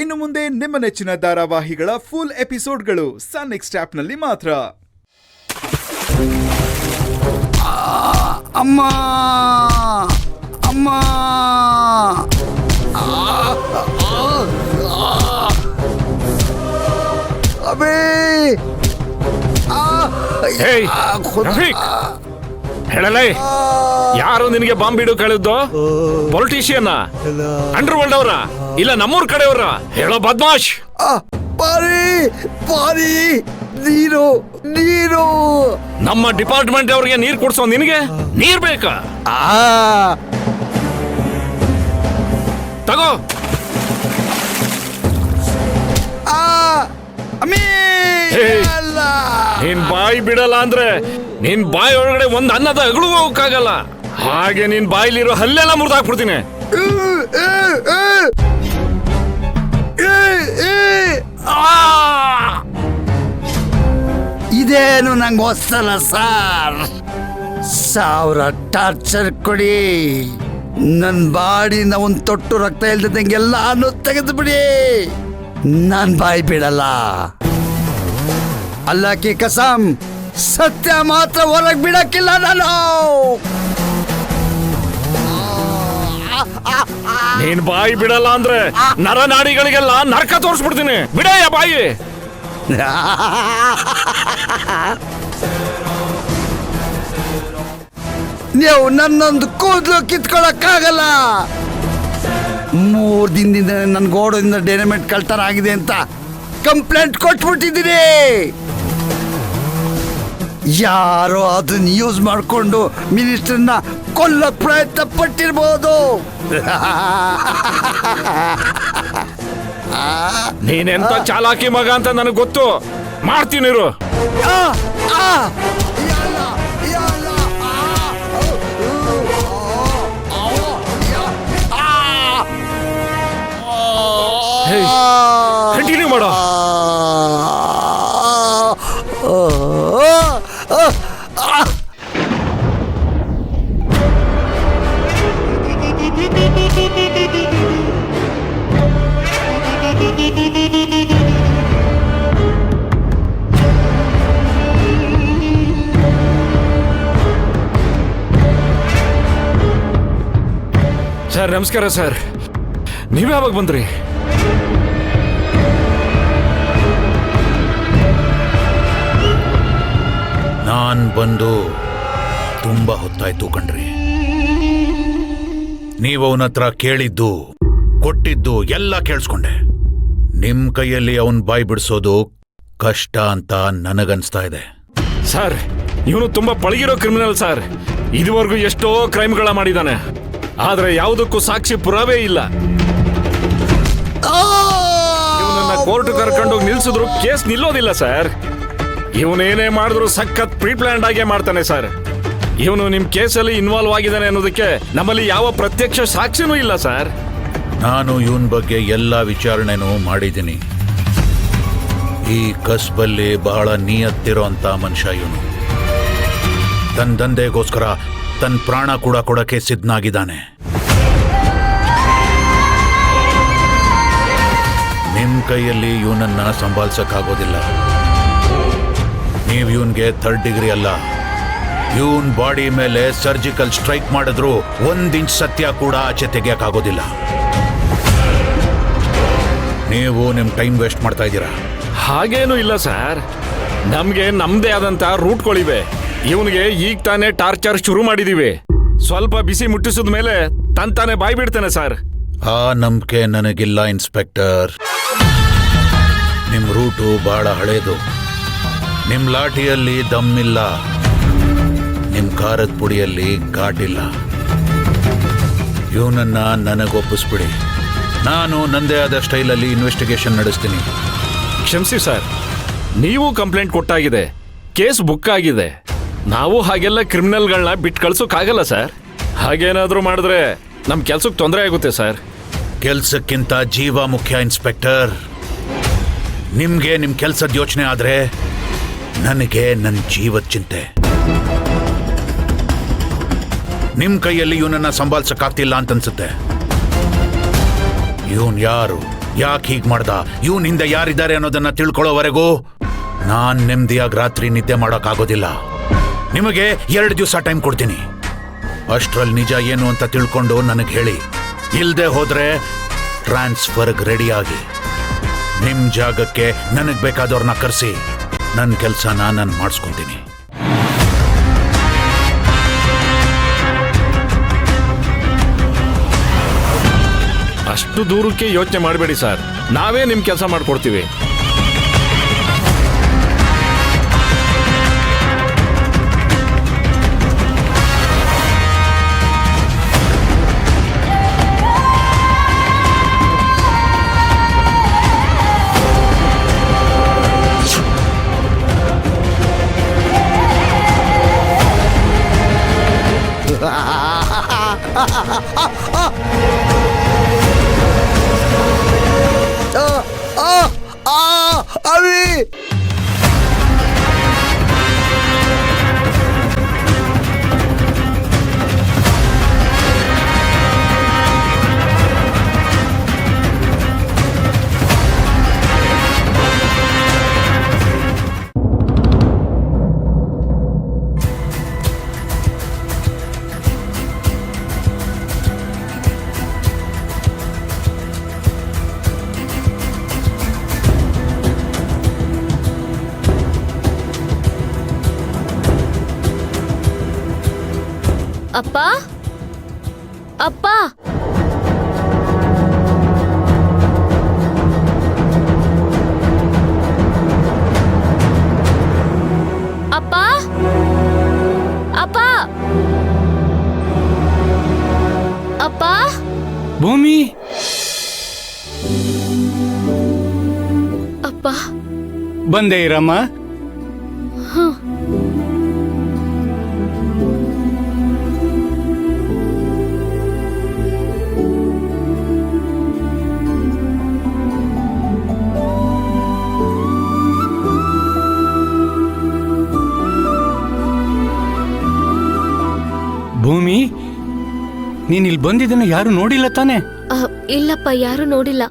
ಇನ್ನು ಮುಂದೆ ನಿಮ್ಮ ನೆಚ್ಚಿನ ಧಾರಾವಾಹಿಗಳ ಫುಲ್ ಎಪಿಸೋಡ್ಗಳು ಸನ್ ನೆಕ್ಸ್ಟ್ ಆಪ್ನಲ್ಲಿ ಮಾತ್ರ. ಅಮ್ಮ ಅಮ್ಮ ಅಬೇ ಹೇಳಲೇ, ಯಾರು ನಿನಗೆ ಬಾಂಬ್ ಬಿಡು ಕಳೆದ್ದು? ಪೊಲಿಟಿಷಿಯನ್, ಅಂಡರ್ ವರ್ಲ್ಡ್ ಅವರ ಇಲ್ಲ ನಮ್ಮೂರ್ ಕಡೆಯವರ? ಹೇಳೋ ಬದ್ಮಾಶ್. ಪಾರಿ ಪಾರಿ ನೀರು ನೀರು. ನಮ್ಮ ಡಿಪಾರ್ಟ್ಮೆಂಟ್ ಅವ್ರಿಗೆ ನೀರ್ ಕೊಡ್ಸೋ ನಿನಗೆ ನೀರ್ ಬೇಕಾ? ತಗೋ. ನೀನ್ ಬಾಯಿ ಬಿಡಲ್ಲ ಅಂದ್ರೆ ನಿನ್ ಬಾಯಿ ಒಳಗಡೆ ಒಂದ್ ಅನ್ನದ ಅಗಳು ಹೋಗಕ್ಕಾಗಲ್ಲ. ಹಾಗೆ ನಿನ್ ಬಾಯಿಲಿರೋ ಹಲ್ಲೆಲ್ಲ ಮುರಿದಾಕ್ಬಿಡ್ತೀನಿ. ಇದೇನು ನಂಗೆ ಹೊಸಲ್ಲ ಸಾರ್. 1000 ಟಾರ್ಚರ್ ಕೊಡಿ, ನನ್ ಬಾಡಿನ ಒಂದ್ ತೊಟ್ಟು ರಕ್ತ ಇಲ್ದಂಗೆಲ್ಲ ತೆಗೆದು ಬಿಡಿ. ನಾನ್ ಬಾಯಿ ಬಿಡಲ್ಲ. ಅಲ್ಲಾಕಿ ಕಸಮ್, ಸತ್ಯ ಮಾತ್ರ ಹೊರಗ್ ಬಿಡಕ್ಕಿಲ್ಲ ನಾನು. ನೀನ್ ಬಾಯಿ ಬಿಡಲ್ಲ ಅಂದ್ರೆ ನರನಾಡಿಗಳಿಗೆಲ್ಲ ನರಕ ತೋರಿಸ್ಬಿಡ್ತೀನಿ. ಬಿಡಯ್ಯ ಬಾಯಿ. ನೀವು ನನ್ನೊಂದು ಕೂದಲು ಕಿತ್ಕೊಳಕ್ಕಾಗಲ್ಲ. 3 ದಿನದಿಂದ ನನ್ನ ಗೋಡದಿಂದ ಡೈನಮೈಟ್ ಕಳ್ತನ ಆಗಿದೆ ಅಂತ ಕಂಪ್ಲೇಂಟ್ ಕೊಟ್ಬಿಟ್ಟಿದ್ದೀನಿ. ಯಾರೋ ಅದನ್ನ ಯೂಸ್ ಮಾಡಿಕೊಂಡು ಮಿನಿಸ್ಟರ್ನ ಕೊಲ್ಲೋ ಪ್ರಯತ್ನ ಪಟ್ಟಿರ್ಬೋದು. ನೀನೆಂತ ಚಾಲಾಕಿ ಮಗ ಅಂತ ನನಗೆ ಗೊತ್ತು. ಮಾಡ್ತೀನಿ. ಕಂಟಿನ್ಯೂ ಮಾಡೋ. ಸರ್ ನಮಸ್ಕಾರ. ಸರ್ ನೀವ್ ಯಾವಾಗ ಬಂದ್ರಿ? ನಾನ್ ಬಂದು ತುಂಬಾ ಹೊತ್ತಾಯ್ತು ಕಣ್ರಿ. ನೀವು ಅವನ ಹತ್ರ ಕೇಳಿದ್ದು ಕೊಟ್ಟಿದ್ದು ಎಲ್ಲ ಕೇಳಿಸ್ಕೊಂಡೆ. ನಿಮ್ ಕೈಯಲ್ಲಿ ಅವನ್ ಬಾಯಿ ಬಿಡಿಸೋದು ಕಷ್ಟ ಅಂತ ನನಗನ್ಸ್ತಾ ಇದೆ. ಸರ್ ಇವನು ತುಂಬಾ ಪಳಗಿರೋ ಕ್ರಿಮಿನಲ್ ಸರ್. ಇದುವರೆಗೂ ಎಷ್ಟೋ ಕ್ರೈಮ್ಗಳ ಮಾಡಿದಾನೆ, ಆದ್ರೆ ಯಾವುದಕ್ಕೂ ಸಾಕ್ಷಿ ಪುರಾವೆ ಇಲ್ಲ. ಇವನನ್ನ ಕೋರ್ಟ್ ಕರ್ಕೊಂಡೋಗಿ ನಿಲ್ಸಿದ್ರು ಕೇಸ್ ನಿಲ್ಲೋದಿಲ್ಲ ಸರ್. ಇವನೇನೇ ಮಾಡಿದ್ರು ಸಖತ್ ಪ್ರೀ ಪ್ಲಾನ್ಡ್ ಆಗೇ ಮಾಡ್ತಾನೆ ಸರ್. ಇವನು ನಿಮ್ ಕೇಸಲ್ಲಿ ಇನ್ವಾಲ್ವ್ ಆಗಿದ್ದಾನೆ ಅನ್ನೋದಕ್ಕೆ ನಮ್ಮಲ್ಲಿ ಯಾವ ಪ್ರತ್ಯಕ್ಷ ಸಾಕ್ಷಿನೂ ಇಲ್ಲ ಸರ್. ನಾನು ಇವನ್ ಬಗ್ಗೆ ಎಲ್ಲ ವಿಚಾರಣೆನೂ ಮಾಡಿದ್ದೀನಿ. ಈ ಕಸ್ಬಲ್ಲಿ ಬಹಳ ನಿಯತ್ತಿರೋ ಅಂತ ಮನುಷ್ಯ ಇವನು. ತನ್ನ ದಂಧೆಗೋಸ್ಕರ ತನ್ನ ಪ್ರಾಣ ಕೂಡ ಕೊಡಕ್ಕೆ ಸಿದ್ಧನಾಗಿದ್ದಾನೆ. ನಿಮ್ ಕೈಯಲ್ಲಿ ಇವನನ್ನ ಸಂಭಾಳಿಸಕ್ಕಾಗೋದಿಲ್ಲ. ನೀವು ಇವನ್ಗೆ 3rd ಡಿಗ್ರಿ ಅಲ್ಲ, ಇವನ್ ಬಾಡಿ ಮೇಲೆ ಸರ್ಜಿಕಲ್ ಸ್ಟ್ರೈಕ್ ಮಾಡಿದ್ರು 1 ಇಂಚ್ ಸತ್ಯ ಕೂಡ ಆಚೆ ತೆಗಿಯಕ್ಕಾಗೋದಿಲ್ಲ. ನೀವು ನಿಮ್ ಟೈಮ್ ವೇಸ್ಟ್ ಮಾಡ್ತಾ ಇದ್ದೀರಾ. ಹಾಗೇನೂ ಇಲ್ಲ ಸರ್. ನಮ್ಗೆ ನಮ್ದೇ ಆದಂತ ರೂಟ್ಗಳಿವೆ. ಇವನಿಗೆ ಈಗ ತಾನೇ ಟಾರ್ಚರ್ ಶುರು ಮಾಡಿದೀವಿ. ಸ್ವಲ್ಪ ಬಿಸಿ ಮುಟ್ಟಿಸಿದ ಮೇಲೆ ತಾನೇ ಬಾಯ್ ಬಿಡ್ತಾನೆ ಸರ್. ಆ ನಂಬಿಕೆ ನನಗಿಲ್ಲ ಇನ್ಸ್ಪೆಕ್ಟರ್. ನಿಮ್ ರೂಟು ಬಹಳ ಹಳೇದು. ನಿಮ್ ಲಾಠಿಯಲ್ಲಿ ದಮ್ಮಿಲ್ಲ, ನಿಮ್ ಖಾರದ ಪುಡಿಯಲ್ಲಿ ಘಾಟಿಲ್ಲ. ಇವನನ್ನ ನನಗೊಪ್ಪಿಸ್ಬಿಡಿ. ನಾನು ನಂದೇ ಆದ ಸ್ಟೈಲಲ್ಲಿ ಇನ್ವೆಸ್ಟಿಗೇಷನ್ ನಡೆಸ್ತೀನಿ. ಕ್ಷಮಿಸಿ ಸರ್, ನೀವು ಕಂಪ್ಲೇಂಟ್ ಕೊಟ್ಟಾಗಿದೆ, ಕೇಸ್ ಬುಕ್ ಆಗಿದೆ. ನಾವು ಹಾಗೆಲ್ಲ ಕ್ರಿಮಿನಲ್ಗಳನ್ನ ಬಿಟ್ಟು ಕಳ್ಸೋಕ್ಕಾಗಲ್ಲ ಸರ್. ಹಾಗೇನಾದ್ರೂ ಮಾಡಿದ್ರೆ ನಮ್ ಕೆಲ್ಸಕ್ಕೆ ತೊಂದರೆ ಆಗುತ್ತೆ ಸರ್. ಕೆಲ್ಸಕ್ಕಿಂತ ಜೀವ ಮುಖ್ಯ ಇನ್ಸ್ಪೆಕ್ಟರ್. ನಿಮ್ಗೆ ನಿಮ್ ಕೆಲ್ಸದ ಯೋಚನೆ ಆದ್ರೆ ನನಗೆ ನನ್ನ ಜೀವದ ಚಿಂತೆ. ನಿಮ್ ಕೈಯಲ್ಲಿ ಇವನನ್ನ ಸಂಭಾಳಿಸಕ್ಕಾಗ್ತಿಲ್ಲ ಅಂತ ಅನ್ಸುತ್ತೆ. ಇವನ್ ಯಾರು, ಯಾಕೆ ಹೀಗ್ ಮಾಡ್ದ, ಇವನಿಂದ ಯಾರಿದ್ದಾರೆ ಅನ್ನೋದನ್ನ ತಿಳ್ಕೊಳ್ಳೋವರೆಗೂ ನಾನ್ ನೆಮ್ಮದಿಯಾಗಿ ರಾತ್ರಿ ನಿದ್ದೆ ಮಾಡೋಕ್ಕಾಗೋದಿಲ್ಲ. ನಿಮಗೆ 2 ದಿವಸ ಟೈಮ್ ಕೊಡ್ತೀನಿ. ಅಷ್ಟ್ರಲ್ಲಿ ನಿಜ ಏನು ಅಂತ ತಿಳ್ಕೊಂಡು ನನಗೆ ಹೇಳಿ. ಇಲ್ದೆ ಹೋದ್ರೆ ಟ್ರಾನ್ಸ್ಫರ್ಗೆ ರೆಡಿ ಆಗಿ ನಿಮ್ ಜಾಗಕ್ಕೆ ನನಗ್ ಬೇಕಾದವ್ರನ್ನ ಕರೆಸಿ ನನ್ನ ಕೆಲಸನ ನಾನು ಮಾಡಿಸ್ಕೊಂತೀನಿ. ಅಷ್ಟು ದೂರಕ್ಕೆ ಯೋಚನೆ ಮಾಡಬೇಡಿ ಸರ್, ನಾವೇ ನಿಮ್ ಕೆಲಸ ಮಾಡ್ಕೊಡ್ತೀವಿ. ಅವಿ ಅಪ್ಪ ಅಪ್ಪ ಅಪ್ಪ ಅಪ್ಪ ಅಪ್ಪ ಭೂಮಿ, ಅಪ್ಪ ಬಂದೇ ಇರಮ್ಮ. ಭೂಮಿ, ನೀನ್ ಇಲ್ಲಿ ಬಂದಿದ್ದನ್ನ ಯಾರು ನೋಡಿಲ್ಲ ತಾನೆ? ಇಲ್ಲಪ್ಪ, ಯಾರು ನೋಡಿಲ್ಲ.